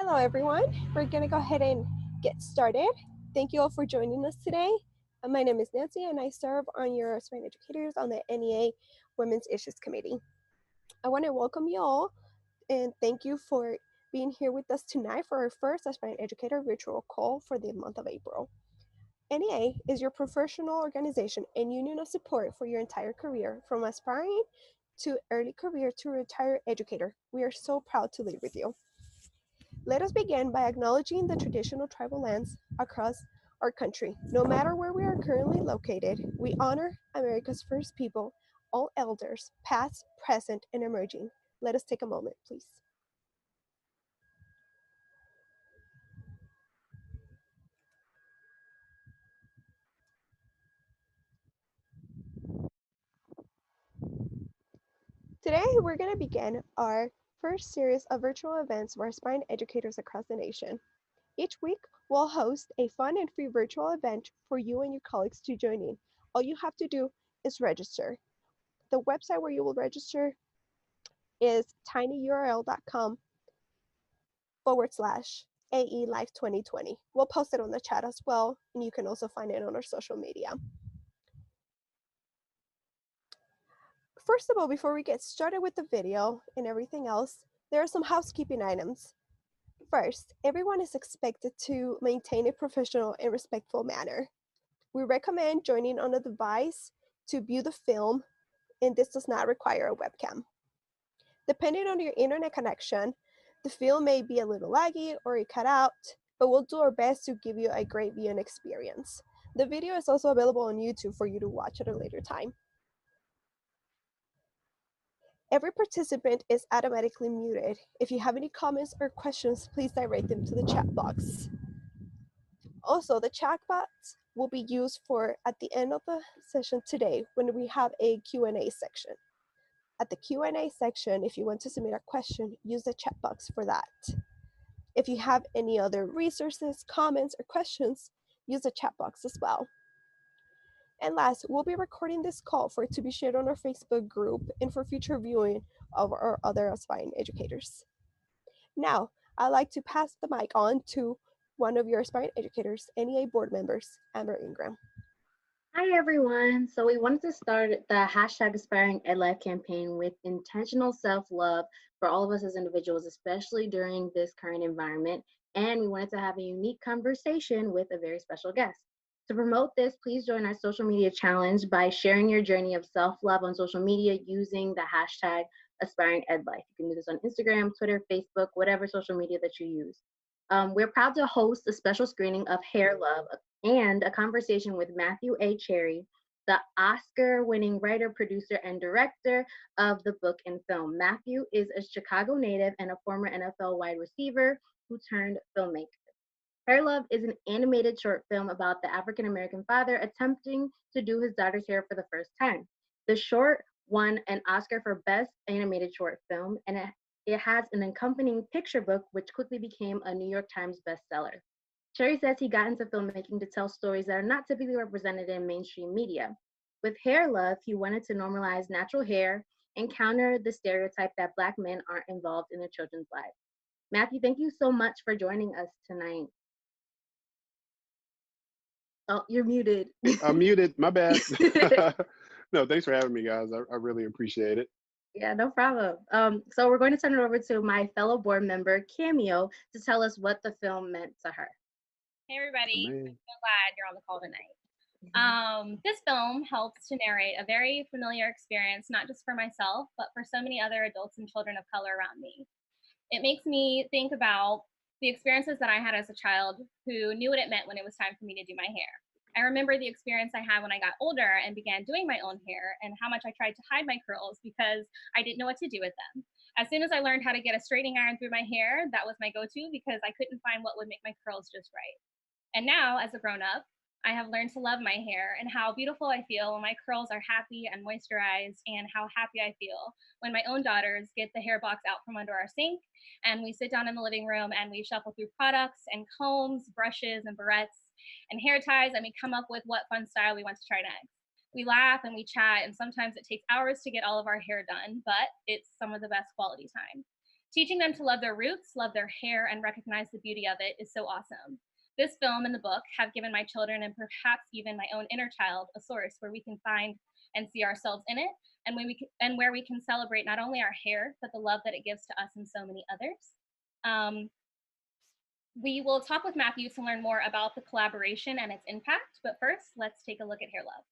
Hello, everyone. We're going to go ahead and get started. Thank you all for joining us today. My name is Nancy, and I serve on your aspiring educators on the NEA Women's Issues Committee. I want to welcome you all and thank you for being here with us tonight for our first aspiring educator virtual call for the month of April. NEA is your professional organization and union of support for your entire career, from aspiring to early career to retired educator. We are so proud to lead with you. Let us begin by acknowledging the traditional tribal lands across our country. No matter where we are currently located, we honor America's first people, all elders, past, present, and emerging. Let us take a moment, please. Today, we're going to begin our first series of virtual events for aspiring educators across the nation. Each week, we'll host a fun and free virtual event for you and your colleagues to join in. All you have to do is register. The website where you will register is tinyurl.com/AE Life 2020. We'll post it on the chat as well, and you can also find it on our social media. First of all, before we get started with the video and everything else, there are some housekeeping items. First, everyone is expected to maintain a professional and respectful manner. We recommend joining on a device to view the film, and this does not require a webcam. Depending on your internet connection, the film may be a little laggy or it cut out, but we'll do our best to give you a great viewing experience. The video is also available on YouTube for you to watch at a later time. Every participant is automatically muted. If you have any comments or questions, please direct them to the chat box. Also, the chat box will be used for at the end of the session today when we have a Q&A section. At the Q&A section, if you want to submit a question, use the chat box for that. If you have any other resources, comments, or questions, use the chat box as well. And last, we'll be recording this call for it to be shared on our Facebook group and for future viewing of our other aspiring educators. Now, I'd like to pass the mic on to one of your aspiring educators, NEA board members, Amber Ingram. Hi everyone. So we wanted to start the hashtag Aspiring Ed Life campaign with intentional self-love for all of us as individuals, especially during this current environment. And we wanted to have a unique conversation with a very special guest. To promote this, please join our social media challenge by sharing your journey of self-love on social media using the hashtag Aspiring Ed Life. You can do this on Instagram, Twitter, Facebook, whatever social media that you use. We're proud to host a special screening of Hair Love and a conversation with Matthew A. Cherry, the Oscar-winning writer, producer, and director of the book and film. Matthew is a Chicago native and a former NFL wide receiver who turned filmmaker. Hair Love is an animated short film about the African-American father attempting to do his daughter's hair for the first time. The short won an Oscar for Best Animated Short Film, and it has an accompanying picture book, which quickly became a New York Times bestseller. Cherry says he got into filmmaking to tell stories that are not typically represented in mainstream media. With Hair Love, he wanted to normalize natural hair and counter the stereotype that Black men aren't involved in their children's lives. Matthew, thank you so much for joining us tonight. Oh, you're muted. I'm muted, my bad. No, thanks for having me, guys. I really appreciate it. Yeah, no problem. So we're going to turn it over to my fellow board member, Cameo, to tell us what the film meant to her. Hey everybody, Man. I'm so glad you're on the call tonight. This film helps to narrate a very familiar experience, not just for myself, but for so many other adults and children of color around me. It makes me think about the experiences that I had as a child who knew what it meant when it was time for me to do my hair. I remember the experience I had when I got older and began doing my own hair and how much I tried to hide my curls because I didn't know what to do with them. As soon as I learned how to get a straightening iron through my hair, that was my go-to because I couldn't find what would make my curls just right. And now, as a grown-up, I have learned to love my hair and how beautiful I feel when my curls are happy and moisturized, and how happy I feel when my own daughters get the hair box out from under our sink and we sit down in the living room and we shuffle through products and combs, brushes, and barrettes and hair ties, and we come up with what fun style we want to try next. We laugh and we chat, and sometimes it takes hours to get all of our hair done, but it's some of the best quality time. Teaching them to love their roots, love their hair, and recognize the beauty of it is so awesome. This film and the book have given my children, and perhaps even my own inner child, a source where we can find and see ourselves in it, and where we can celebrate not only our hair, but the love that it gives to us and so many others. We will talk with Matthew to learn more about the collaboration and its impact, but first, let's take a look at Hair Love.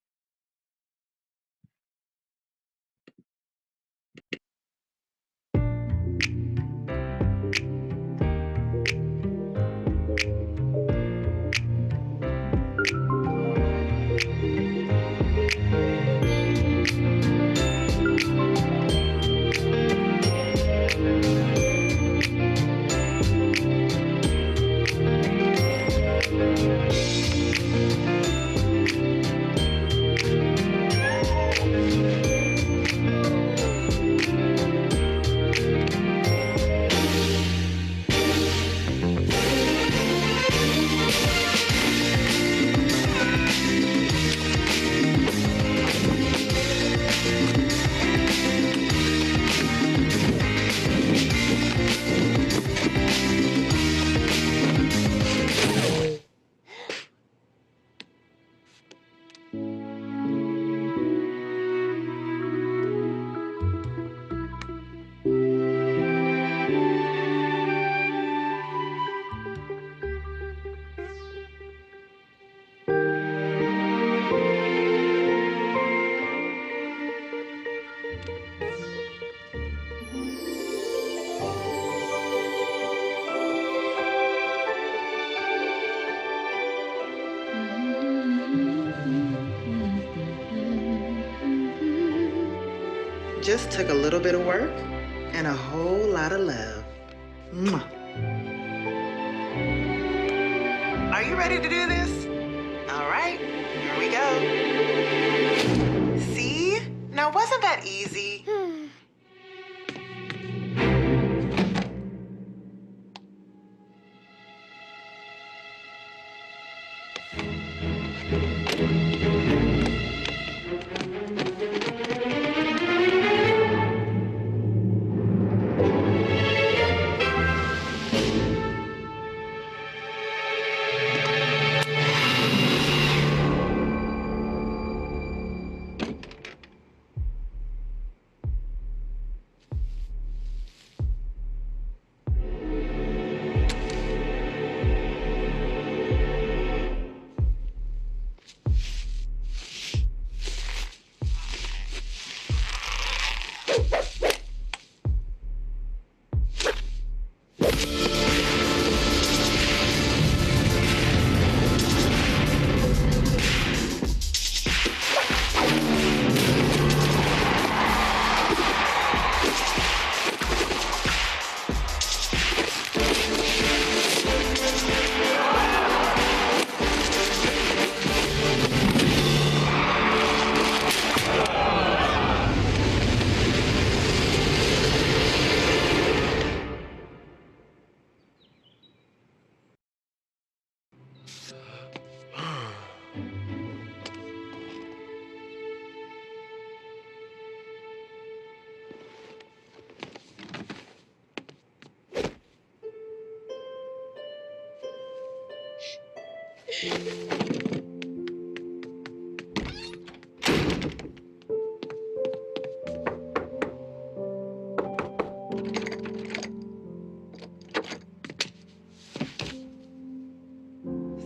Just took a little bit of work and a whole lot of love. Mwah. Are you ready to do this? All right, here we go. See? Now, wasn't that easy?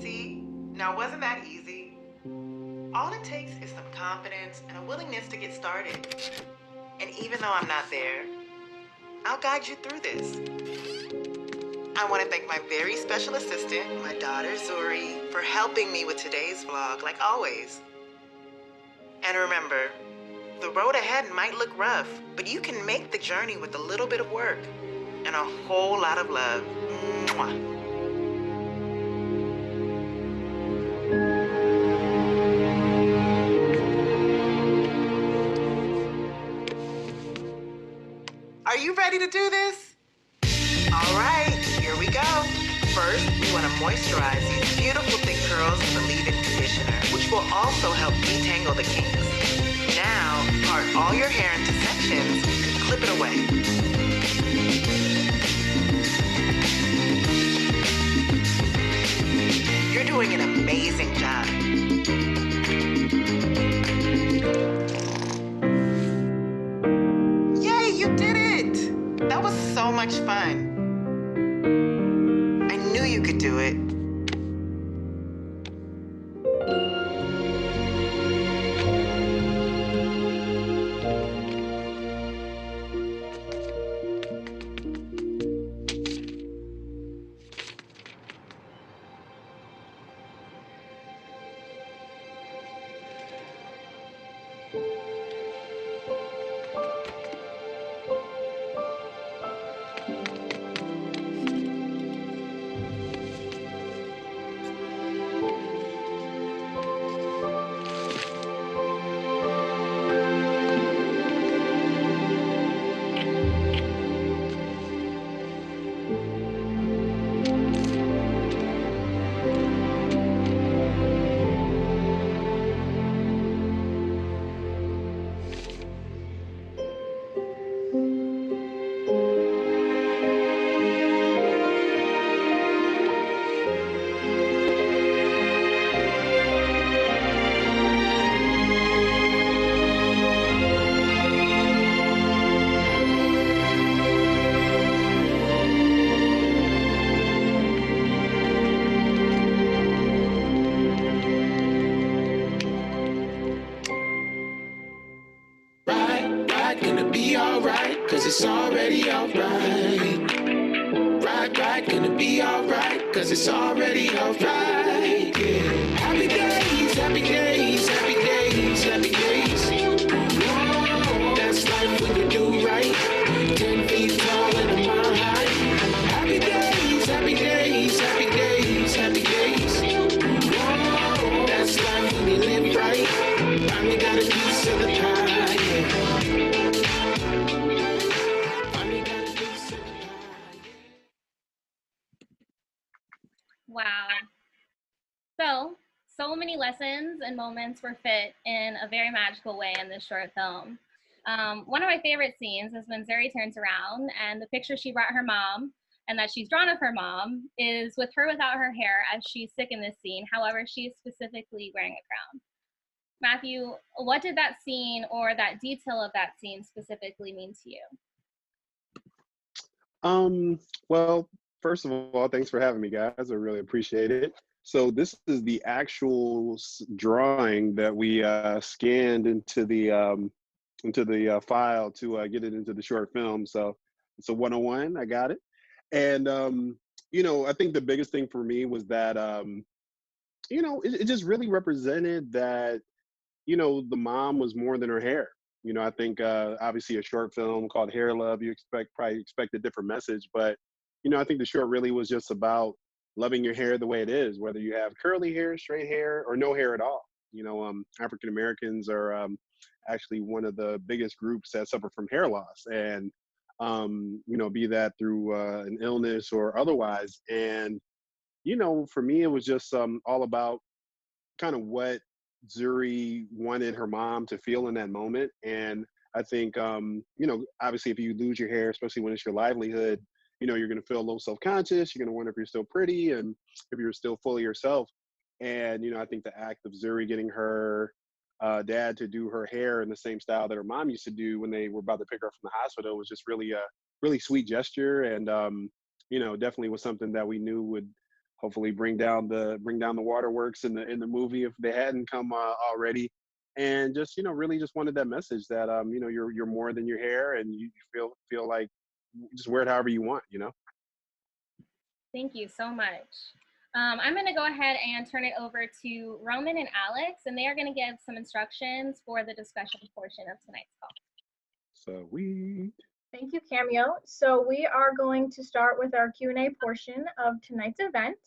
See? Now, wasn't that easy? All it takes is some confidence and a willingness to get started. And even though I'm not there, I'll guide you through this. I want to thank my very special assistant, my daughter Zuri, for helping me with today's vlog, like always. And remember, the road ahead might look rough, but you can make the journey with a little bit of work and a whole lot of love. Mwah. Are you ready to do this? All right, here we go. First, we want to moisturize these beautiful thick curls with a leave-in conditioner, which will also help detangle the kinks. Now, part all your hair into sections and clip it away. doing an amazing job. Yay, you did it! That was so much fun. I knew you could do it. Right, gonna be alright, cause it's already alright. Right, gonna be alright, cause it's already alright. Yeah. Happy days, happy days, happy days, happy days. Whoa, that's life when you do right. 10 feet tall and a mile high. Happy days, happy days, happy days, happy days. Whoa, that's life when you live right. Finally got a piece of the pie. Wow. So many lessons and moments were fit in a very magical way in this short film. One of my favorite scenes is when Zuri turns around and the picture she brought her mom and that she's drawn of her mom is with her without her hair as she's sick in this scene. However, she's specifically wearing a crown. Matthew, what did that scene or that detail of that scene specifically mean to you? Well, first of all, thanks for having me, guys. I really appreciate it. So this is the actual drawing that we scanned into the file to get it into the short film. So it's a 101. I got it. And I think the biggest thing for me was that it just really represented that the mom was more than her hair. I think obviously a short film called Hair Love, you probably expect a different message, but I think the short really was just about loving your hair the way it is, whether you have curly hair, straight hair, or no hair at all. African Americans are actually one of the biggest groups that suffer from hair loss, and be that through an illness or otherwise. And for me, it was just all about kind of what Zuri wanted her mom to feel in that moment. And I think, obviously if you lose your hair, especially when it's your livelihood, you're going to feel a little self-conscious. You're going to wonder if you're still pretty and if you're still fully yourself. And, I think the act of Zuri getting her dad to do her hair in the same style that her mom used to do when they were about to pick her up from the hospital was just really a really sweet gesture. And, definitely was something that we knew would hopefully bring down the waterworks in the movie if they hadn't come already. And just really just wanted that message that you're more than your hair, and you feel like just wear it however you want. Thank you so much. I'm going to go ahead and turn it over to Roman and Alex, and they are going to give some instructions for the discussion portion of tonight's call. Sweet. Thank you, Cameo. So we are going to start with our Q&A portion of tonight's event.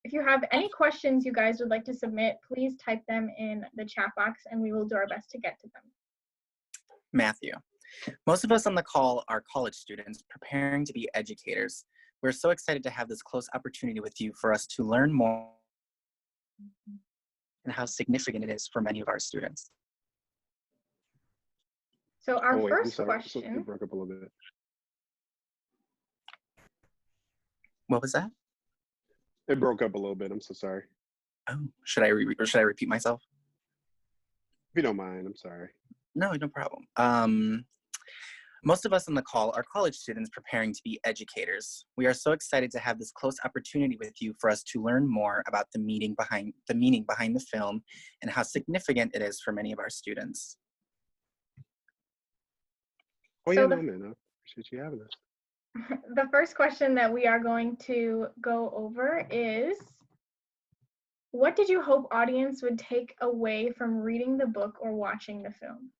If you have any questions you guys would like to submit, please type them in the chat box and we will do our best to get to them. Matthew, most of us on the call are college students preparing to be educators. We're so excited to have this close opportunity with you for us to learn more and how significant it is for many of our students. So our first question. It broke up a little bit. What was that? It broke up a little bit. I'm so sorry. Oh, should I repeat myself? If you don't mind, I'm sorry. No, no problem. Most of us on the call are college students preparing to be educators. We are so excited to have this close opportunity with you for us to learn more about the meaning behind the film and how significant it is for many of our students. Oh So yeah, the no, man, I appreciate you having us. the first question that we are going to go over is, what did you hope audience would take away from reading the book or watching the film?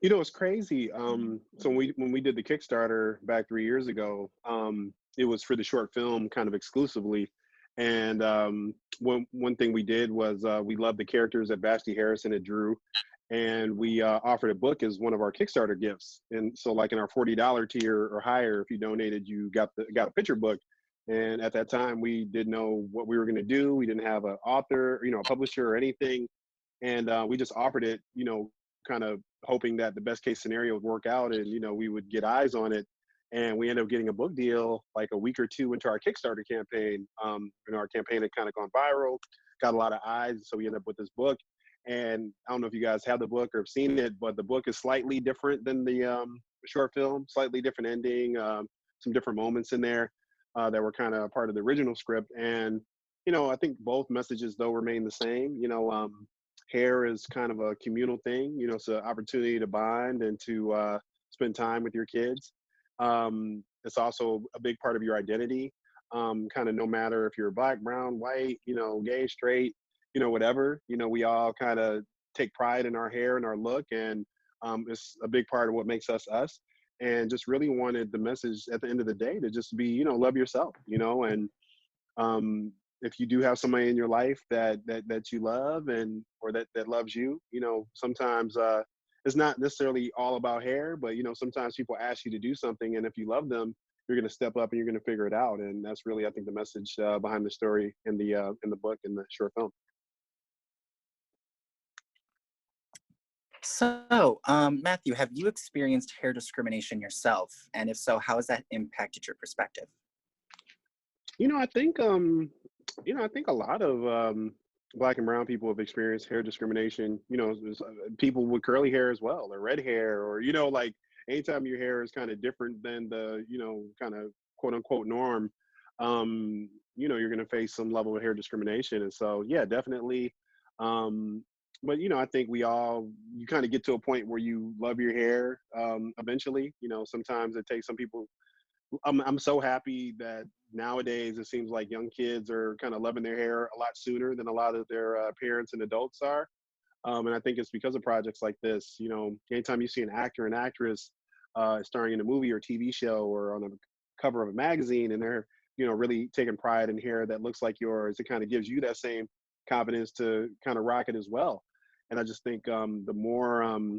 You know, it's crazy. So when we did the Kickstarter back 3 years ago, it was for the short film kind of exclusively. And one thing we did was we loved the characters that Vashti Harrison had drew, and we offered a book as one of our Kickstarter gifts. And so, like in our $40 tier or higher, if you donated, you got a picture book. And at that time, we didn't know what we were going to do. We didn't have an author, a publisher or anything, and we just offered it, kind of hoping that the best case scenario would work out, and we would get eyes on it. And we ended up getting a book deal like a week or two into our Kickstarter campaign. Our campaign had kind of gone viral, got a lot of eyes, so we ended up with this book. And I don't know if you guys have the book or have seen it, but the book is slightly different than the short film, slightly different ending, some different moments in there that were kind of part of the original script. And I think both messages though remain the same. Hair is kind of a communal thing. It's an opportunity to bond and to spend time with your kids. It's also a big part of your identity. Kind of no matter if you're black, brown, white, gay, straight, whatever. We all kind of take pride in our hair and our look, and it's a big part of what makes us us. And just really wanted the message at the end of the day to just be, love yourself, and if you do have somebody in your life that you love and or that loves you, sometimes it's not necessarily all about hair, but sometimes people ask you to do something, and if you love them, you're going to step up and you're going to figure it out. And that's really, I think, the message behind the story in the book, in the short film. So, Matthew, have you experienced hair discrimination yourself? And if so, how has that impacted your perspective? I think a lot of black and brown people have experienced hair discrimination. There's, people with curly hair as well, or red hair, or like anytime your hair is kind of different than the kind of quote unquote norm, you're going to face some level of hair discrimination. And so, yeah, definitely. But I think you kind of get to a point where you love your hair eventually. Sometimes it takes some people. I'm so happy that nowadays it seems like young kids are kind of loving their hair a lot sooner than a lot of their parents and adults are. And I think it's because of projects like this. Anytime you see an actor and actress starring in a movie or TV show or on a cover of a magazine, and they're really taking pride in hair that looks like yours, it kind of gives you that same confidence to kind of rock it as well. And I just think the more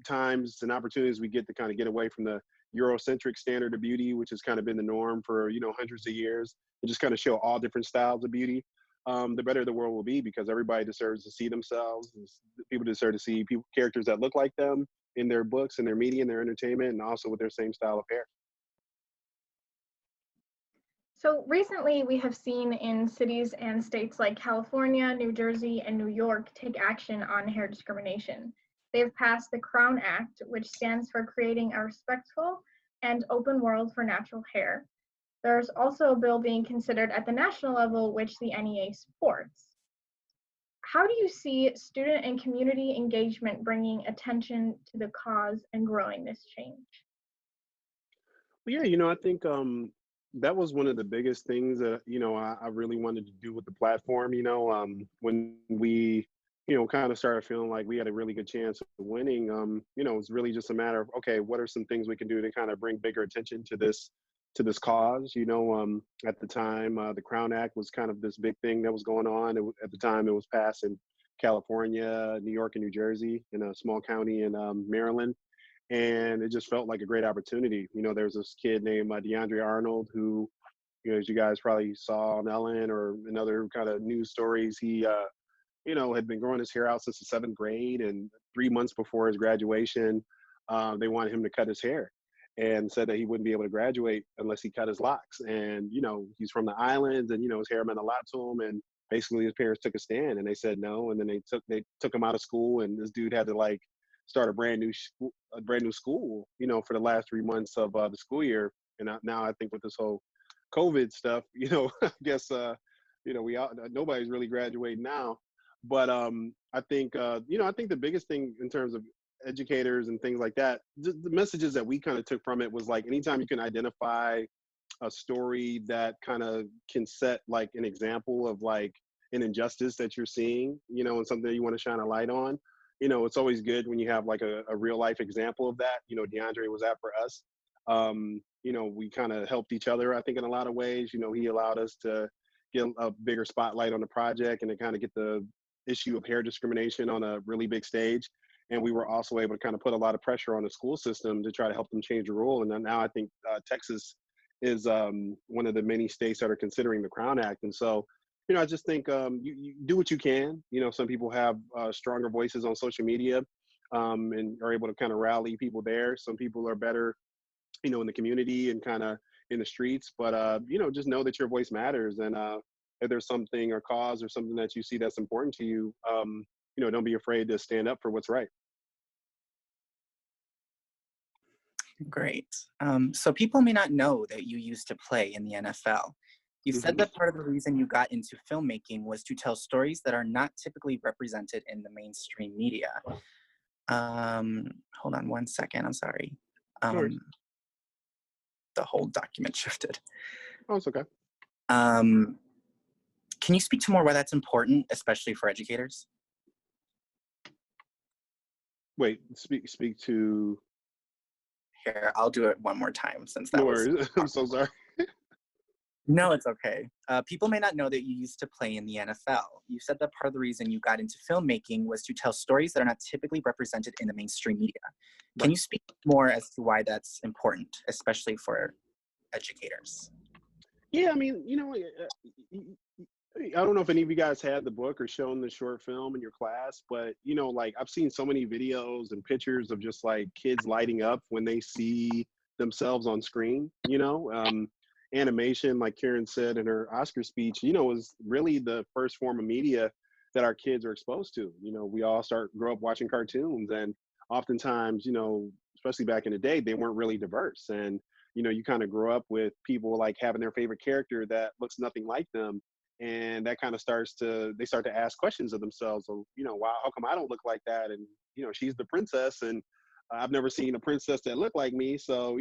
times and opportunities we get to kind of get away from the Eurocentric standard of beauty, which has kind of been the norm for hundreds of years, and just kind of show all different styles of beauty, the better the world will be, because everybody deserves to see themselves. People deserve to see characters that look like them in their books and their media and their entertainment, and also with their same style of hair. So recently we have seen in cities and states like California, New Jersey, and New York take action on hair discrimination. They have passed the Crown Act, which stands for creating a respectful and open world for natural hair. There's also a bill being considered at the national level, which the NEA supports. How do you see student and community engagement bringing attention to the cause and growing this change? Well, yeah, I think that was one of the biggest things that I really wanted to do with the platform. When we kind of started feeling like we had a really good chance of winning, it was really just a matter of, okay, what are some things we can do to kind of bring bigger attention to this cause. At the time, the Crown Act was kind of this big thing that was going on. At the time, it was passed in California, New York, and New Jersey, in a small county in Maryland. And it just felt like a great opportunity. There was this kid named DeAndre Arnold who, as you guys probably saw on Ellen or in other kind of news stories, he, had been growing his hair out since the 7th grade, and 3 months before his graduation, they wanted him to cut his hair. and said that he wouldn't be able to graduate unless he cut his locks. And, he's from the islands, and, his hair meant a lot to him. And basically his parents took a stand and they said no. And then they took him out of school, and this dude had to like start a brand new school, for the last 3 months of the school year. And now I think with this whole COVID stuff, I guess, we all, nobody's really graduating now. But I think, I think the biggest thing in terms of educators and things like that, the messages that we kind of took from it was like, anytime you can identify a story that kind of can set like an example of like an injustice that you're seeing, and something that you want to shine a light on, it's always good when you have like a real life example of that. DeAndre was that for us. We kind of helped each other, I think, in a lot of ways. He allowed us to get a bigger spotlight on the project and to kind of get the issue of hair discrimination on a really big stage. And we were also able to kind of put a lot of pressure on the school system to try to help them change the rule. And then now I think Texas is one of the many states that are considering the Crown Act. And so, I just think you do what you can. Some people have stronger voices on social media and are able to kind of rally people there. Some people are better, in the community and kind of in the streets. But, just know that your voice matters. And if there's something or cause or something that you see that's important to you, don't be afraid to stand up for what's right. Great. So people may not know that you used to play in the NFL. You said that part of the reason you got into filmmaking was to tell stories that are not typically represented in the mainstream media. Hold on one second, I'm sorry. The whole document shifted. Oh, it's okay. Can you speak to more why that's important, especially for educators? Wait, speak to... Here, I'll do it one more time since that No was... worries. I'm so sorry. No, it's okay. People may not know that you used to play in the NFL. You said that part of the reason you got into filmmaking was to tell stories that are not typically represented in the mainstream media. Can you speak more as to why that's important, especially for educators? Yeah, I mean, I don't know if any of you guys had the book or shown the short film in your class, but, like I've seen so many videos and pictures of just like kids lighting up when they see themselves on screen, animation, like Karen said in her Oscar speech, is really the first form of media that our kids are exposed to. We all grow up watching cartoons, and oftentimes, especially back in the day, they weren't really diverse. And, you kind of grow up with people like having their favorite character that looks nothing like them. And that kind of they start to ask questions of themselves. So, wow, how come I don't look like that? And, she's the princess, and I've never seen a princess that looked like me. So,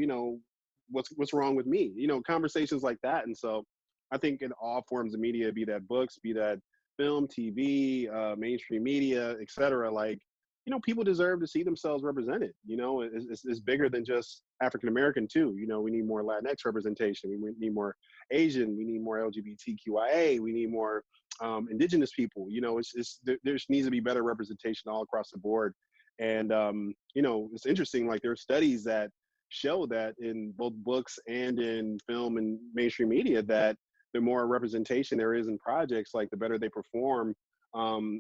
what's wrong with me? Conversations like that. And so I think in all forms of media, be that books, be that film, TV, mainstream media, etc., like, people deserve to see themselves represented. It's bigger than just African American too. We need more Latinx representation. We need more Asian. We need more LGBTQIA. We need more indigenous people. There needs to be better representation all across the board. And it's interesting. Like, there are studies that show that in both books and in film and mainstream media, that the more representation there is in projects, like the better they perform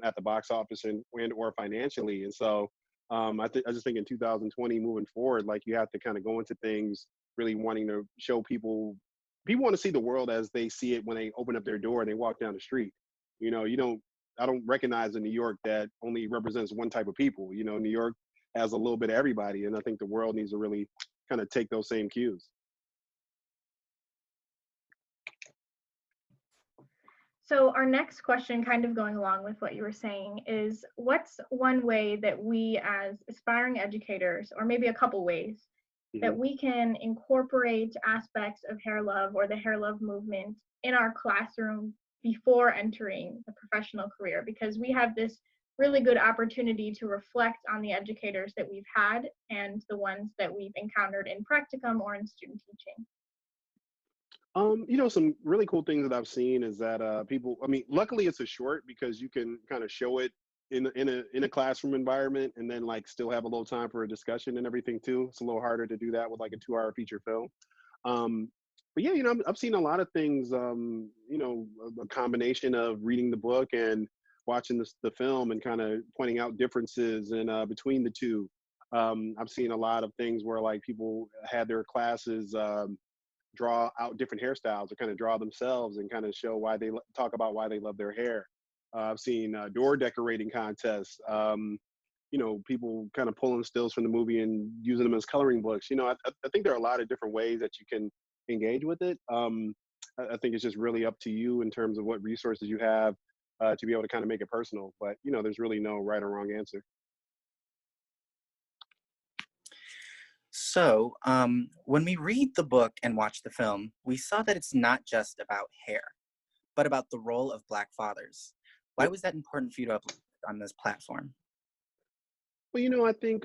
at the box office and or financially. And so I just think in 2020 moving forward, like, you have to kind of go into things really wanting to show people want to see the world as they see it when they open up their door and they walk down the street. I don't recognize a New York that only represents one type of people. New York has a little bit of everybody, and I think the world needs to really kind of take those same cues. So our next question, kind of going along with what you were saying, is what's one way that we as aspiring educators, or maybe a couple ways, that we can incorporate aspects of hair love or the hair love movement in our classroom before entering the professional career? Because we have this really good opportunity to reflect on the educators that we've had and the ones that we've encountered in practicum or in student teaching. Some really cool things that I've seen is that people, I mean, luckily it's a short because you can kind of show it in a classroom environment and then like still have a little time for a discussion and everything too. It's a little harder to do that with like a 2-hour feature film. But yeah, I've seen a lot of things, a combination of reading the book and watching the film and kind of pointing out differences in between the two. I've seen a lot of things where like people had their classes draw out different hairstyles or kind of draw themselves and kind of show why they talk about why they love their hair. I've seen door decorating contests. People kind of pulling stills from the movie and using them as coloring books. I think there are a lot of different ways that you can engage with it. I think it's just really up to you in terms of what resources you have to be able to kind of make it personal. But there's really no right or wrong answer. So, when we read the book and watch the film, we saw that it's not just about hair, but about the role of Black fathers. Why was that important for you to upload on this platform? Well, I think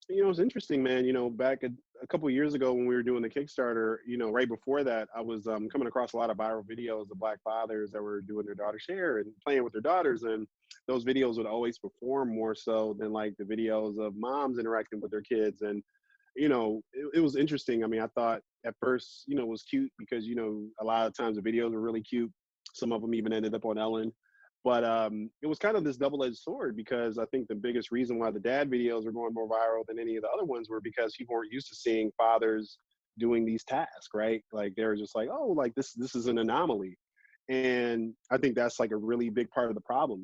it's interesting, man. Back a couple of years ago when we were doing the Kickstarter, right before that, I was coming across a lot of viral videos of Black fathers that were doing their daughter's hair and playing with their daughters, and those videos would always perform more so than like the videos of moms interacting with their kids. And it was interesting. I mean, I thought at first, it was cute because a lot of times the videos were really cute. Some of them even ended up on Ellen. But it was kind of this double-edged sword because I think the biggest reason why the dad videos were going more viral than any of the other ones were because people weren't used to seeing fathers doing these tasks, right? Like they were just like, oh, like this is an anomaly. And I think that's like a really big part of the problem.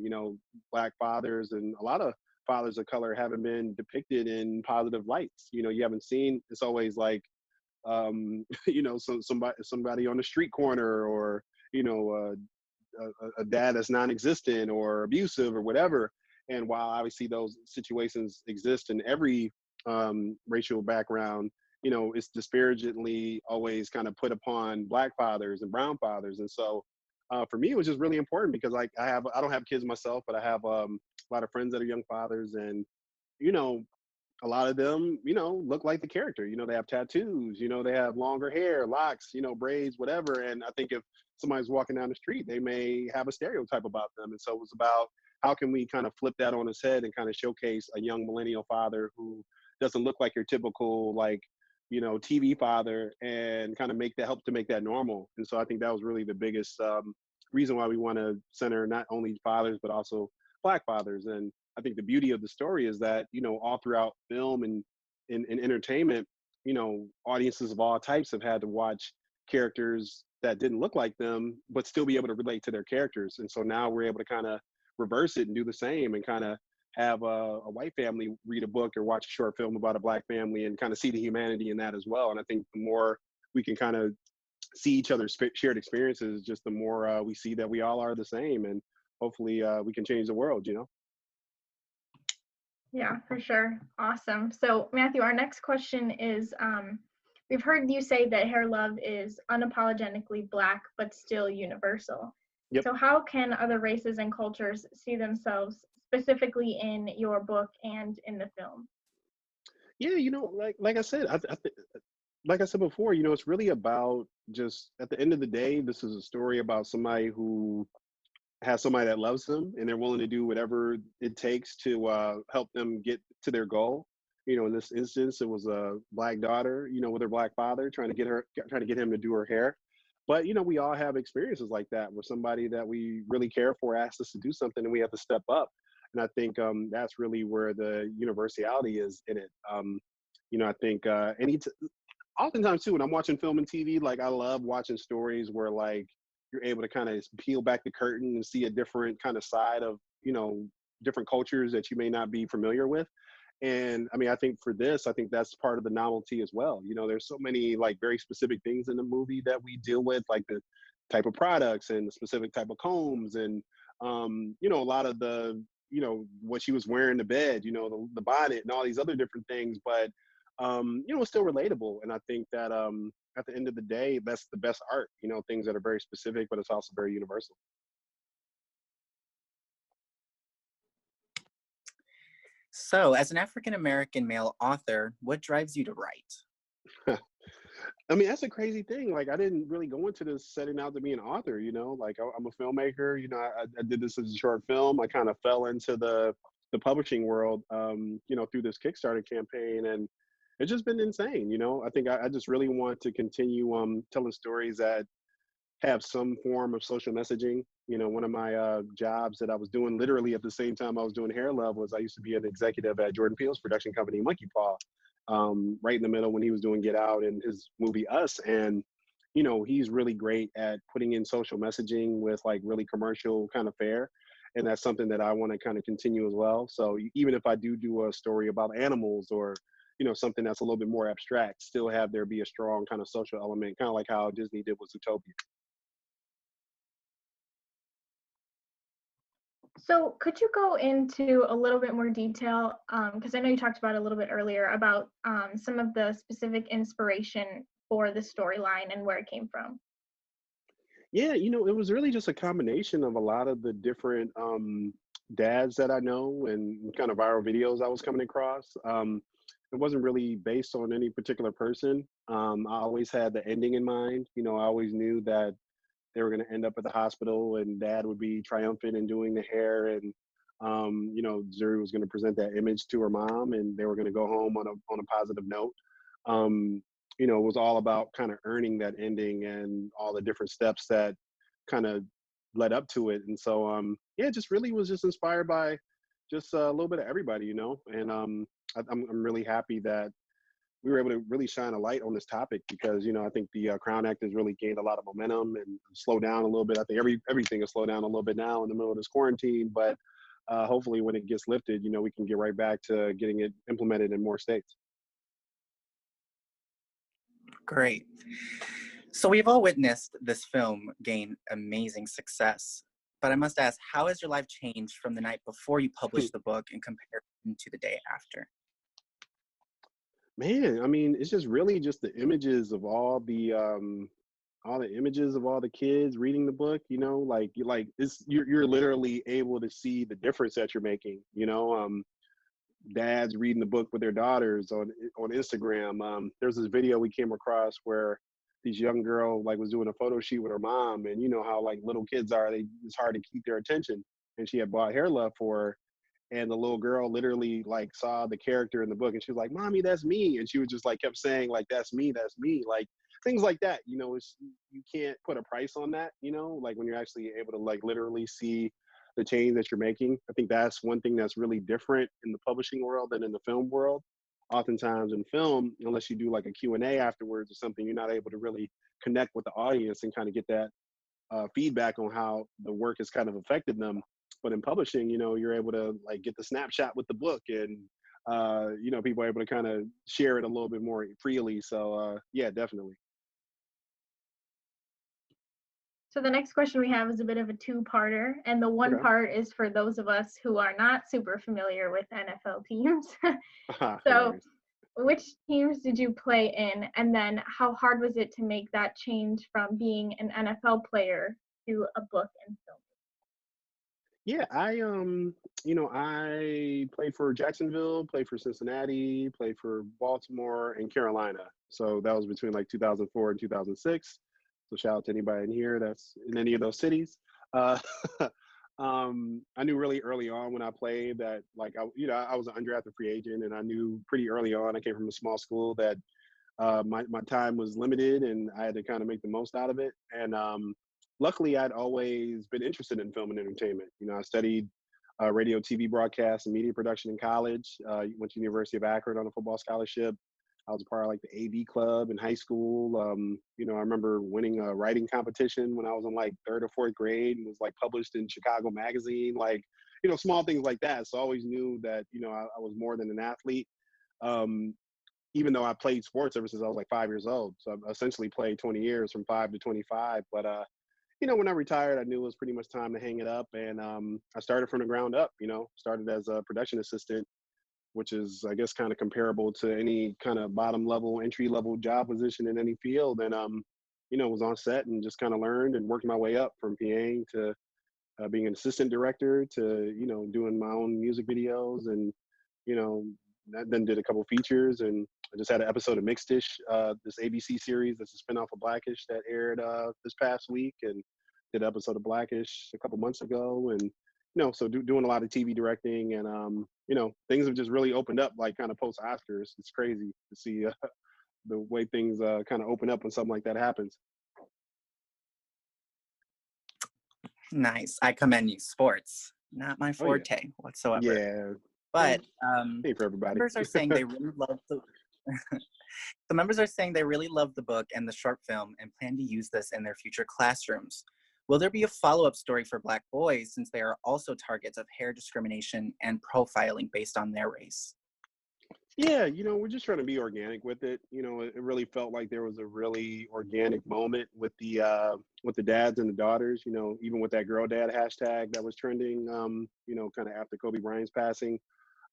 Black fathers and a lot of fathers of color haven't been depicted in positive lights. You haven't seen, it's always like, somebody on the street corner or, a dad that's non-existent or abusive or whatever. And while obviously those situations exist in every racial background, it's disparagingly always kind of put upon Black fathers and brown fathers. And so for me, it was just really important because like I don't have kids myself, but I have a lot of friends that are young fathers, and you know a lot of them, look like the character. They have tattoos, they have longer hair, locks, braids, whatever. And I think if somebody's walking down the street, they may have a stereotype about them. And so it was about how can we kind of flip that on its head and kind of showcase a young millennial father who doesn't look like your typical, like, TV father, and kind of help to make that normal. And so I think that was really the biggest reason why we want to center not only fathers, but also Black fathers. And I think the beauty of the story is that, all throughout film and in entertainment, audiences of all types have had to watch characters that didn't look like them, but still be able to relate to their characters. And so now we're able to kind of reverse it and do the same and kind of have a white family read a book or watch a short film about a Black family and kind of see the humanity in that as well. And I think the more we can kind of see each other's shared experiences, just the more we see that we all are the same. And hopefully we can change the world, Yeah, for sure. Awesome. So Matthew, our next question is, we've heard you say that hair love is unapologetically Black, but still universal. Yep. So how can other races and cultures see themselves specifically in your book and in the film? Yeah, like I said, like I said before, it's really about just at the end of the day, this is a story about somebody who has somebody that loves them and they're willing to do whatever it takes to help them get to their goal. In this instance, it was a Black daughter, with her Black father trying to get him to do her hair. But we all have experiences like that where somebody that we really care for asks us to do something and we have to step up. And I think that's really where the universality is in it. I think oftentimes too, when I'm watching film and TV, like I love watching stories where like you're able to kind of peel back the curtain and see a different kind of side of, different cultures that you may not be familiar with. And I mean, I think that's part of the novelty as well. There's so many like very specific things in the movie that we deal with, like the type of products and the specific type of combs and, a lot of the, what she was wearing to bed, the bonnet and all these other different things. But, it's still relatable. And I think that at the end of the day, that's the best art, things that are very specific, but it's also very universal. So, as an African American male author, what drives you to write? I mean, that's a crazy thing. Like, I didn't really go into this setting out to be an author, like I'm a filmmaker, I did this as a short film. I kind of fell into the publishing world, through this Kickstarter campaign, and it's just been insane. I think I just really want to continue telling stories that have some form of social messaging. You know, one of my jobs that I was doing literally at the same time I was doing Hair Love was I used to be an executive at Jordan Peele's production company, Monkey Paw, right in the middle when he was doing Get Out and his movie Us. And, you know, he's really great at putting in social messaging with like really commercial kind of fare. And that's something that I want to kind of continue as well. So even if I do a story about animals or, you know, something that's a little bit more abstract, still have there be a strong kind of social element, kind of like how Disney did with Zootopia. So could you go into a little bit more detail, because I know you talked about it a little bit earlier, about some of the specific inspiration for the storyline and where it came from? Yeah, you know, it was really just a combination of a lot of the different dads that I know and kind of viral videos I was coming across. It wasn't really based on any particular person. I always had the ending in mind. You know, I always knew that they were going to end up at the hospital and dad would be triumphant in doing the hair. And, you know, Zuri was going to present that image to her mom and they were going to go home on a positive note. Um, you know, it was all about kind of earning that ending and all the different steps that kind of led up to it. And so, yeah, it just really was just inspired by just a little bit of everybody, you know. And I'm really happy that we were able to really shine a light on this topic because, you know, I think the Crown Act has really gained a lot of momentum and slowed down a little bit. I think everything has slowed down a little bit now in the middle of this quarantine, but hopefully when it gets lifted, you know, we can get right back to getting it implemented in more states. Great. So we've all witnessed this film gain amazing success, but I must ask, how has your life changed from the night before you published the book in comparison to the day after? Man, I mean, it's just really just the images of all the images of all the kids reading the book, you know, like you're literally able to see the difference that you're making, you know. Dads reading the book with their daughters on Instagram. There's this video we came across where this young girl like was doing a photo shoot with her mom, and you know how like little kids are, it's hard to keep their attention. And she had bought Hair Love for her, and the little girl literally like saw the character in the book, and she was like, "Mommy, that's me," and she was just like kept saying like, that's me," like things like that. You know, it's you can't put a price on that. You know, like when you're actually able to like literally see the change that you're making. I think that's one thing that's really different in the publishing world than in the film world. Oftentimes in film, unless you do like a Q&A afterwards or something, you're not able to really connect with the audience and kind of get that feedback on how the work has kind of affected them. But in publishing, you know, you're able to like get the snapshot with the book and, you know, people are able to kind of share it a little bit more freely. So yeah, definitely. So the next question we have is a bit of a two-parter, and the one Okay. part is for those of us who are not super familiar with NFL teams. So Hilarious. which teams did you play in, and then how hard was it to make that change from being an NFL player to a book and film? Yeah, you know, I played for Jacksonville, played for Cincinnati, played for Baltimore and Carolina. So that was between like 2004 and 2006. So shout out to anybody in here that's in any of those cities. Uh, I knew really early on when I played that like you know, I was an undrafted free agent, and I knew pretty early on. I came from a small school that my time was limited, and I had to kind of make the most out of it. And luckily, I'd always been interested in film and entertainment. You know, I studied radio, TV broadcast, and media production in college. Went to University of Akron on a football scholarship. I was a part of like the AV club in high school. You know, I remember winning a writing competition when I was in like third or fourth grade and was like published in Chicago Magazine. Like, you know, small things like that. So I always knew that, you know, I was more than an athlete. Um, Even though I played sports ever since I was like 5 years old. So I essentially played 20 years from 5 to 25. But, you know, when I retired, I knew it was pretty much time to hang it up. And I started from the ground up, you know, started as a production assistant, which is, I guess, kind of comparable to any kind of bottom level, entry level job position in any field. And, you know, was on set and just kind of learned and worked my way up from PAing to being an assistant director to, you know, doing my own music videos and, you know, then did a couple features, and I just had an episode of Mixed Dish, this ABC series that's a spinoff of Blackish that aired this past week, and did an episode of Blackish a couple months ago, and you know, so doing a lot of TV directing, and you know, things have just really opened up, like kind of post Oscars. It's crazy to see the way things kind of open up when something like that happens. Nice. I commend you. Sports, not my Oh yeah, forte whatsoever. yeah. But Ain't for everybody. members are saying they really love the members are saying they really love the book and the short film and plan to use this in their future classrooms. Will there be a follow-up story for Black boys since they are also targets of hair discrimination and profiling based on their race? Yeah, we're just trying to be organic with it. It really felt like there was a really organic moment with the dads and the daughters. Even with that girl dad hashtag that was trending. Kind of after Kobe Bryant's passing.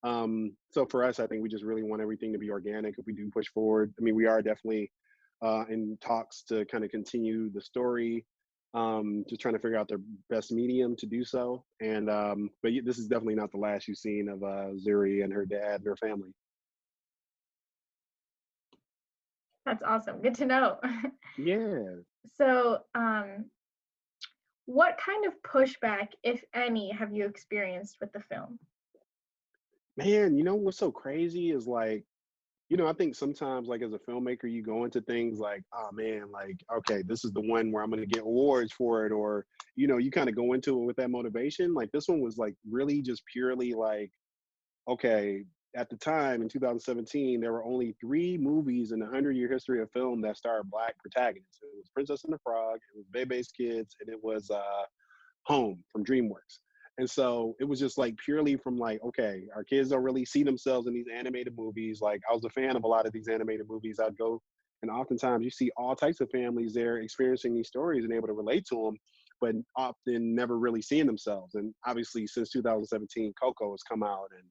So for us, I think we just really want everything to be organic if we do push forward. I mean, we are definitely in talks to kind of continue the story. Just trying to figure out the best medium to do so. And but this is definitely not the last you've seen of Zuri and her dad and her family. That's awesome. Good to know. Yeah. So, what kind of pushback, if any, have you experienced with the film? Man, what's so crazy is like, I think sometimes like as a filmmaker, you go into things like, oh man, like, okay, this is the one where I'm gonna get awards for it, or, you kind of go into it with that motivation. Like this one was like really just purely like, okay, at the time in 2017, there were only 3 movies in the 100-year history of film that starred Black protagonists. It was Princess and the Frog, it was Bebe's Kids, and it was Home from DreamWorks. And so it was just like purely from like, okay, our kids don't really see themselves in these animated movies. Like I was a fan of a lot of these animated movies. I'd go, and oftentimes you see all types of families there experiencing these stories and able to relate to them, but often never really seeing themselves. And obviously since 2017, Coco has come out, and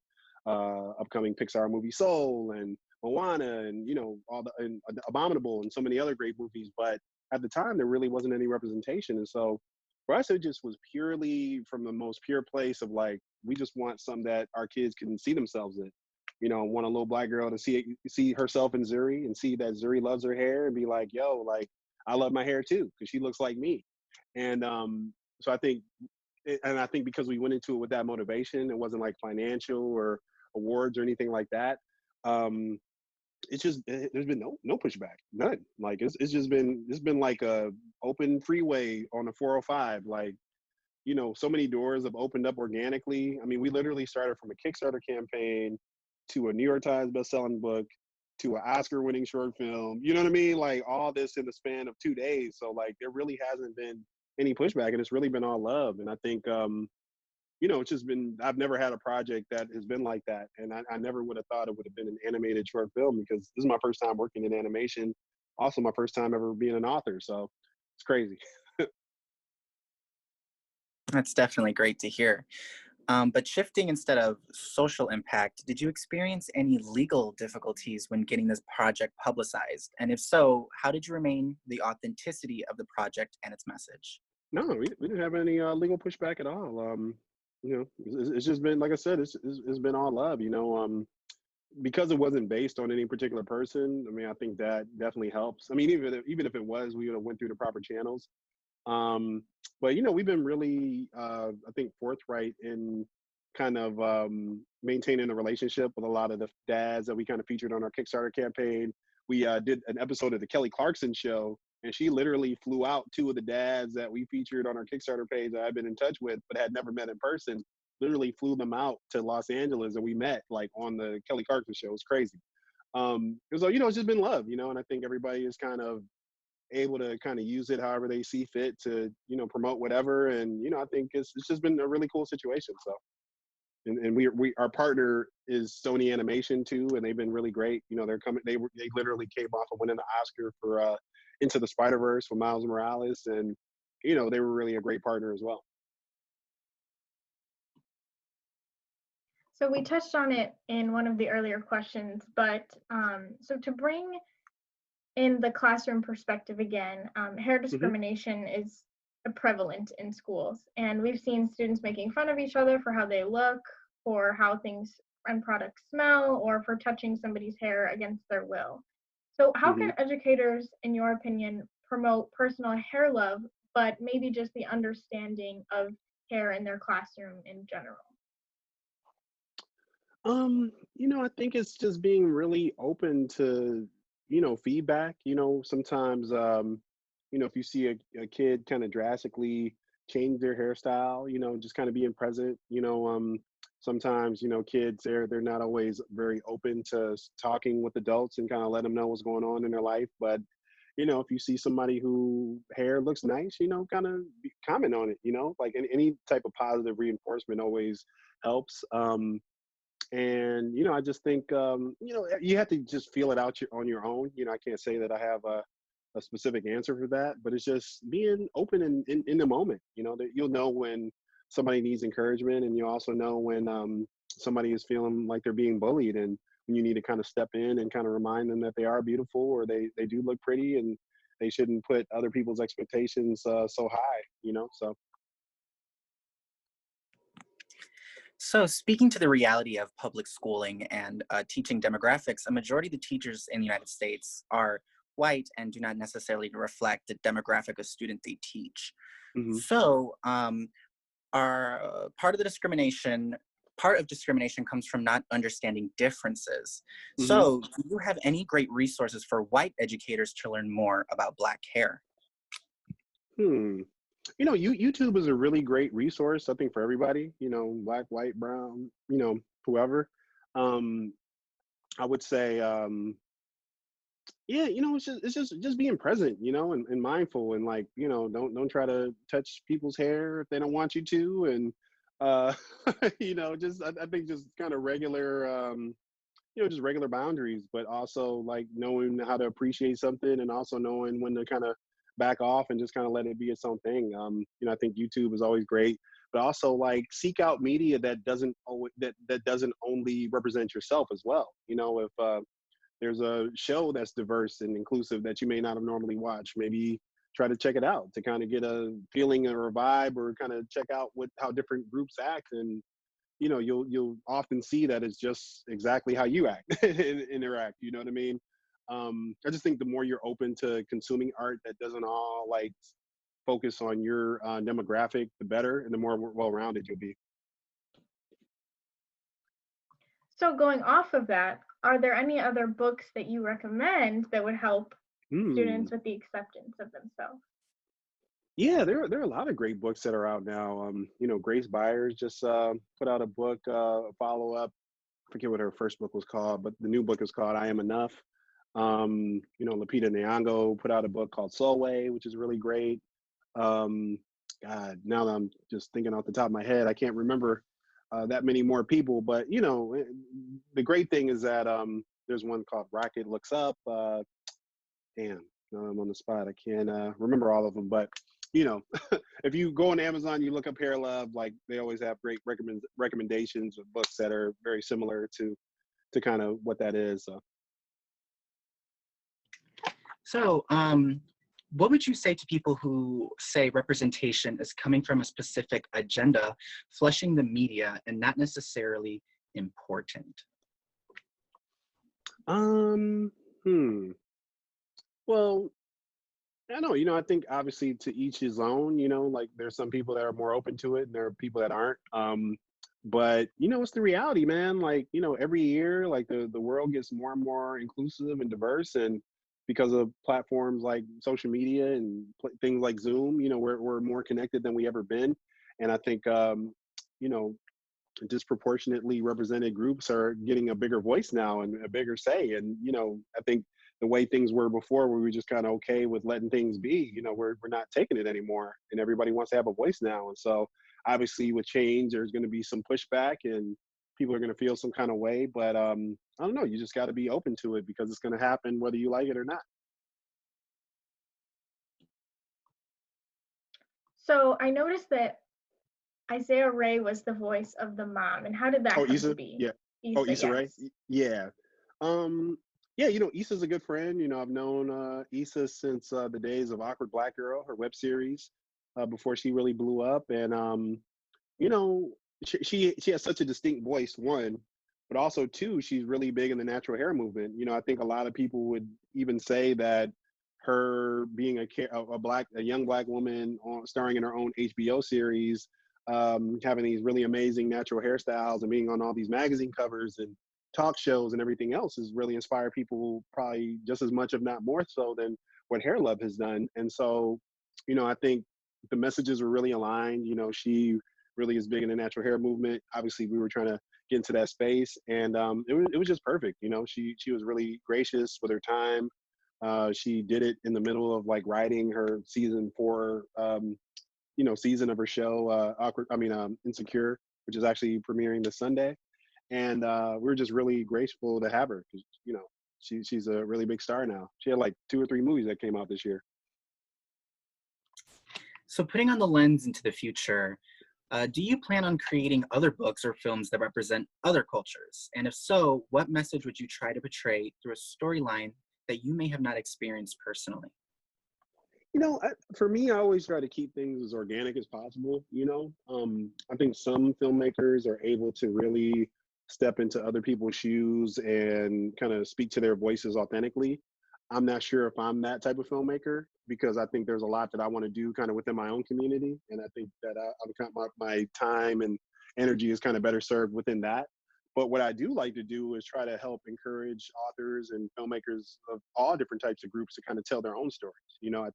upcoming Pixar movie Soul and Moana, and all the and Abominable and so many other great movies. But at the time, there really wasn't any representation, and so for us, it just was purely from the most pure place of like, we just want something that our kids can see themselves in. Want a little Black girl to see herself in Zuri and see that Zuri loves her hair and be like, yo, like I love my hair too because she looks like me. And so I think because we went into it with that motivation, it wasn't like financial or awards or anything like that. It's just there's been no pushback, none. Like it's been like a open freeway on the 405. Like so many doors have opened up organically. I mean, we literally started from a Kickstarter campaign to a New York Times bestselling book to an Oscar-winning short film. You know what I mean? Like all this in the span of 2 days. So like there really hasn't been any pushback, and it's really been all love. And I think it's just been, I've never had a project that has been like that. And I never would have thought it would have been an animated short film because this is my first time working in animation. Also my first time ever being an author. So it's crazy. That's definitely great to hear. But shifting instead of social impact, did you experience any legal difficulties when getting this project publicized? And if so, how did you remain the authenticity of the project and its message? No, we didn't have any legal pushback at all. It's just been, like I said, it's been all love, because it wasn't based on any particular person. I mean, I think that definitely helps. I mean, even if it was, we would have went through the proper channels. But we've been really, I think, forthright in kind of maintaining the relationship with a lot of the dads that we kind of featured on our Kickstarter campaign. We did an episode of the Kelly Clarkson Show, and she literally flew out 2 of the dads that we featured on our Kickstarter page that I've been in touch with, but had never met in person. Literally flew them out to Los Angeles, and we met like on the Kelly Clarkson Show. It was crazy. So it's just been love, and I think everybody is kind of able to kind of use it however they see fit to promote whatever. And I think it's just been a really cool situation. So and we our partner is Sony Animation too, and they've been really great. They literally came off of winning the Oscar for Into the Spider-Verse with Miles Morales, and they were really a great partner as well. So we touched on it in one of the earlier questions, but so to bring in the classroom perspective again, hair discrimination is prevalent in schools, and we've seen students making fun of each other for how they look, for how things and products smell, or for touching somebody's hair against their will. So how can educators, in your opinion, promote personal hair love, but maybe just the understanding of hair in their classroom in general? I think it's just being really open to, feedback. Sometimes, if you see a kid kind of drastically change their hairstyle, just kind of being present. Sometimes, kids, they're not always very open to talking with adults and kind of let them know what's going on in their life. But, if you see somebody who hair looks nice, kind of comment on it, like any type of positive reinforcement always helps. And I just think you have to just feel it out on your own. I can't say that I have a specific answer for that, but it's just being open in the moment. That you'll know when somebody needs encouragement, and you also know when somebody is feeling like they're being bullied, and when you need to kind of step in and kind of remind them that they are beautiful, or they do look pretty, and they shouldn't put other people's expectations so high. So. So speaking to the reality of public schooling and teaching demographics, a majority of the teachers in the United States are white and do not necessarily reflect the demographic of student they teach. Mm-hmm. So part of discrimination comes from not understanding differences. Mm-hmm. So do you have any great resources for white educators to learn more about Black hair? YouTube is a really great resource, I think, for everybody, Black, white, brown, whoever. I would say, yeah, it's just being present, and mindful, and like, don't try to touch people's hair if they don't want you to. And, I think just kind of regular, just regular boundaries, but also like knowing how to appreciate something, and also knowing when to kind of back off and just kind of let it be its own thing. I think YouTube is always great, but also like seek out media that doesn't always, that doesn't only represent yourself as well. If there's a show that's diverse and inclusive that you may not have normally watched, maybe try to check it out to kind of get a feeling or a vibe, or kind of check out how different groups act. And you'll often see that it's just exactly how you act and interact. You know what I mean? I just think the more you're open to consuming art that doesn't all like focus on your demographic, the better, and the more well-rounded you'll be. So going off of that, are there any other books that you recommend that would help students with the acceptance of themselves? Yeah, there are a lot of great books that are out now. Grace Byers just put out a book, follow-up. I forget what her first book was called, but the new book is called I Am Enough. Lupita Nyong'o put out a book called Soulway, which is really great. God, now that I'm just thinking off the top of my head, I can't remember that many more people. But the great thing is that there's one called Rocket Looks Up. Damn, now I'm on the spot. I can't remember all of them, but if you go on Amazon, you look up Hair Love, like they always have great recommendations of books that are very similar to kind of what that is. So what would you say to people who say representation is coming from a specific agenda, flushing the media, and not necessarily important? Well, I don't know, I think obviously to each his own, like there's some people that are more open to it and there are people that aren't. But it's the reality, man. Like, every year, like the world gets more and more inclusive and diverse, and because of platforms like social media and things like Zoom, we're more connected than we ever been. And I think, disproportionately represented groups are getting a bigger voice now and a bigger say. And, I think the way things were before, where we were just kind of okay with letting things be, we're not taking it anymore, and everybody wants to have a voice now. And so obviously with change, there's going to be some pushback and people are going to feel some kind of way, but I don't know, you just got to be open to it because it's going to happen whether you like it or not. So I noticed that Isaiah Ray was the voice of the mom, and how did that come Issa? to be? Yeah. Issa, Issa Rae? yes. Yeah. Yeah, Issa's a good friend. I've known Issa since the days of Awkward Black Girl, her web series, before she really blew up. And she has such a distinct voice, one, but also two, she's really big in the natural hair movement. I think a lot of people would even say that her being a young black woman starring in her own HBO series, having these really amazing natural hairstyles and being on all these magazine covers and talk shows and everything else has really inspired people probably just as much, if not more so, than what Hair Love has done. And so, I think the messages were really aligned. You know, she really is big in the natural hair movement. Obviously, we were trying to get into that space, and it was just perfect. You know, she was really gracious with her time. She did it in the middle of like writing her season 4, season of her show, Insecure, which is actually premiering this Sunday. And we were just really grateful to have her because, you know, she's a really big star now. She had like 2 or 3 movies that came out this year. So putting on the lens into the future, do you plan on creating other books or films that represent other cultures? And if so, what message would you try to portray through a storyline that you may have not experienced personally? You know, for me, I always try to keep things as organic as possible. You know, I think some filmmakers are able to really step into other people's shoes and kind of speak to their voices authentically. I'm not sure if I'm that type of filmmaker because I think there's a lot that I want to do kind of within my own community, and I think that my time and energy is kind of better served within that. But what I do like to do is try to help encourage authors and filmmakers of all different types of groups to kind of tell their own stories. You know, I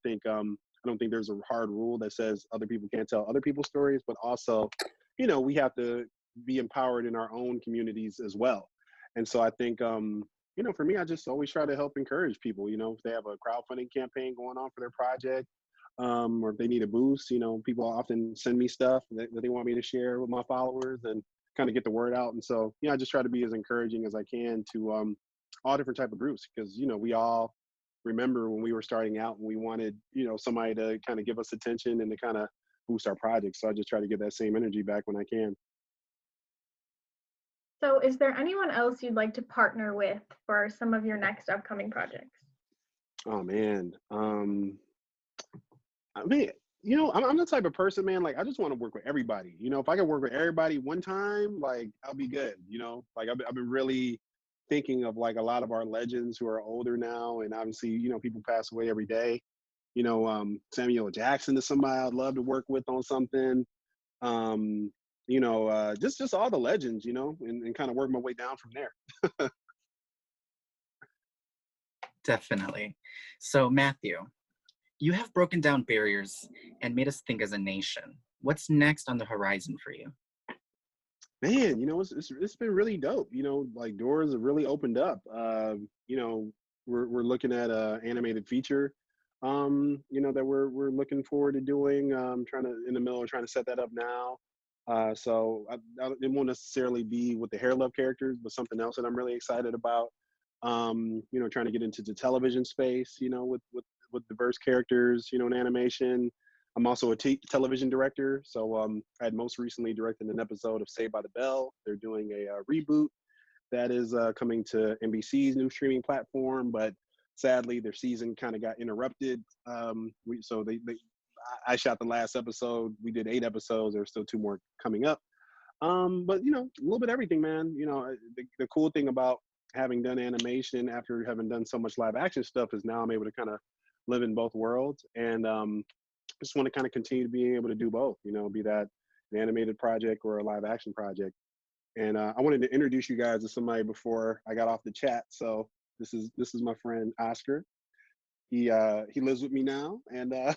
don't think there's a hard rule that says other people can't tell other people's stories, but also, you know, we have to be empowered in our own communities as well. And so I think, you know, for me, I just always try to help encourage people. You know, if they have a crowdfunding campaign going on for their project, or if they need a boost, you know, people often send me stuff that they want me to share with my followers and kind of get the word out. And so, you know, I just try to be as encouraging as I can to all different type of groups because, you know, we all remember when we were starting out and we wanted, you know, somebody to kind of give us attention and to kind of boost our projects. So I just try to get that same energy back when I can. So is there anyone else you'd like to partner with for some of your next upcoming projects? Oh man. I mean, you know, I'm the type of person, man, like I just want to work with everybody. You know, if I can work with everybody one time, like I'll be good, you know? Like I've been really thinking of like a lot of our legends who are older now, and obviously, you know, people pass away every day. You know, Samuel Jackson is somebody I'd love to work with on something. You know, just all the legends, you know, and kind of work my way down from there. Definitely. So Matthew, you have broken down barriers and made us think as a nation. What's next on the horizon for you? Man, you know, it's been really dope. You know, like doors have really opened up. You know, we're looking at a animated feature, you know, that we're looking forward to doing. In the middle of trying to set that up now. So it won't necessarily be with the Hair Love characters, but something else that I'm really excited about. You know, trying to get into the television space, you know, with diverse characters, you know, in animation. I'm also a television director. So I had most recently directed an episode of Saved by the Bell. They're doing a reboot that is coming to NBC's new streaming platform, but sadly their season kind of got interrupted. I shot the last episode. We did 8 episodes. There's still 2 more coming up. But you know, a little bit of everything, man. You know, the cool thing about having done animation after having done so much live action stuff is now I'm able to kind of live in both worlds, and just want to kind of continue to be able to do both, you know, be that an animated project or a live action project. And I wanted to introduce you guys to somebody before I got off the chat. So this is my friend Oscar. He lives with me now, and I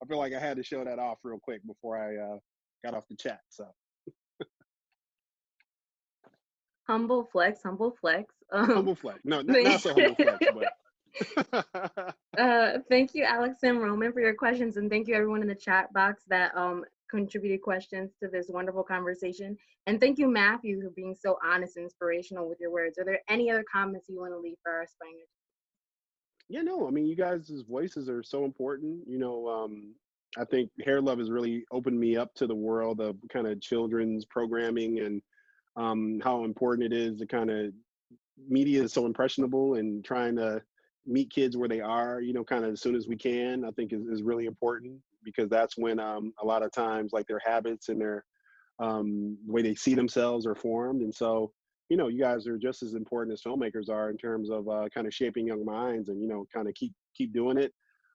feel like I had to show that off real quick before I got off the chat. So Humble flex, humble flex. humble flex. No, not so humble flex, but. Thank you, Alex and Roman, for your questions, and thank you everyone in the chat box that contributed questions to this wonderful conversation. And thank you, Matthew, for being so honest and inspirational with your words. Are there any other comments you want to leave for our aspiring? Yeah, no, I mean, you guys' voices are so important. You know, I think Hair Love has really opened me up to the world of kind of children's programming and how important it is to kind of media is so impressionable, and trying to meet kids where they are, you know, kind of as soon as we can, I think is really important, because that's when a lot of times like their habits and their the way they see themselves are formed. And so, you know, you guys are just as important as filmmakers are in terms of kind of shaping young minds, and, you know, kind of keep doing it.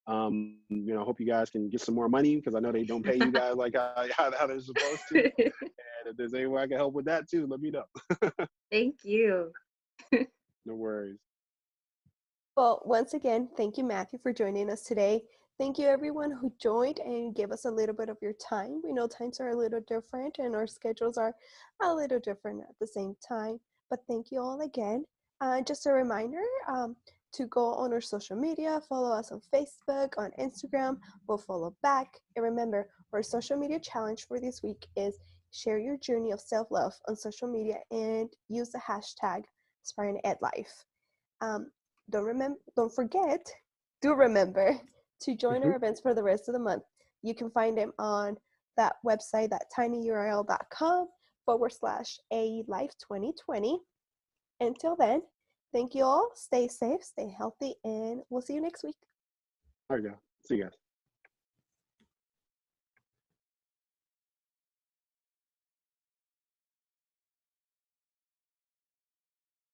You know, I hope you guys can get some more money, because I know they don't pay you guys like how they're supposed to. And if there's any way I can help with that too, let me know. Thank you. No worries. Well, once again, thank you, Matthew, for joining us today. Thank you everyone who joined and gave us a little bit of your time. We know times are a little different and our schedules are a little different at the same time, but thank you all again. Just a reminder to go on our social media, follow us on Facebook, on Instagram, we'll follow back. And remember, our social media challenge for this week is share your journey of self-love on social media and use the hashtag #InspiringEdLife. Don't forget, do remember to join our events for the rest of the month. You can find them on that website, that tinyurl.com/ALife2020. Until then, thank you all. Stay safe, stay healthy, and we'll see you next week. All right, guys. See you guys.